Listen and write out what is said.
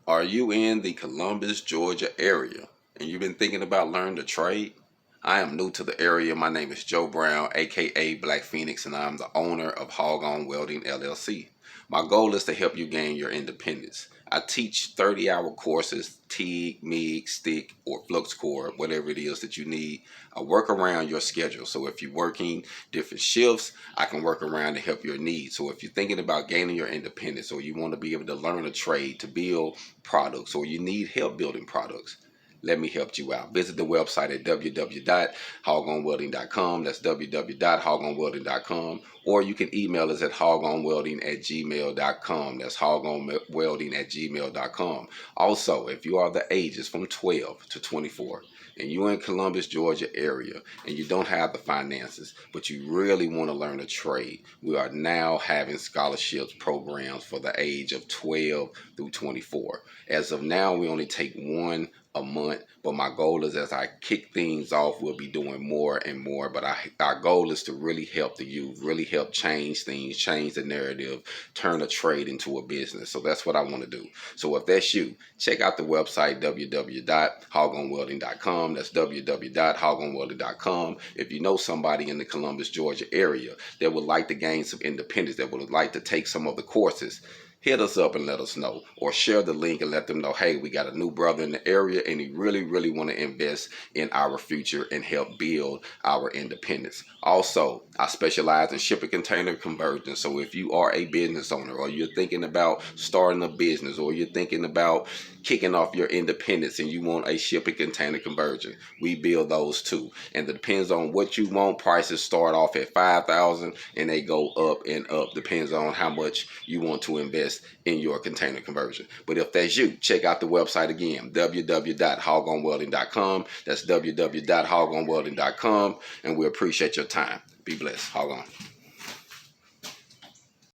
Are you in the Columbus, Georgia area and you've been thinking about learning a trade? I am new to the area. My name is Joe Brown, aka Black Feniks, and I'm the owner of HogOn Welding LLC. My goal is to help you gain your independence. I teach 30-hour courses, TIG, MIG, stick, or flux core, whatever it is that you need. I work around your schedule. So if you're working different shifts, I can work around to help your needs. So if you're thinking about gaining your independence, or you want to be able to learn a trade to build products, or you need help building products, let me help you out. Visit the website at www.hogonwelding.com. That's www.hogonwelding.com. Or you can email us at hogonwelding@gmail.com. That's hogonwelding@gmail.com. Also, if you are the ages from 12 to 24 and you're in Columbus, Georgia area and you don't have the finances, but you really want to learn a trade, we are now having scholarships programs for the age of 12 through 24. As of now, we only take one a month, but my goal is, as I kick things off, we'll be doing more and more. But our goal is to really help the youth, really help change things, change the narrative, turn a trade into a business. So that's what I want to do. So if that's you, check out the website www.hogonwelding.com. That's www.hogonwelding.com. If you know somebody in the Columbus, Georgia area that would like to gain some independence, that would like to take some of the courses, hit us up and let us know, or share the link and let them know, hey, we got a new brother in the area and he really want to invest in our future and help build our independence. Also, I specialize in shipping container conversion. So if you are a business owner, or you're thinking about starting a business, or you're thinking about kicking off your independence and you want a shipping container conversion, we build those too. And it depends on what you want. Prices start off at $5,000 and they go up and up. Depends on how much you want to invest in your container conversion. But if that's you, check out the website again, www.hogonwelding.com. That's www.hogonwelding.com. And we appreciate your time. Be blessed. HogOn.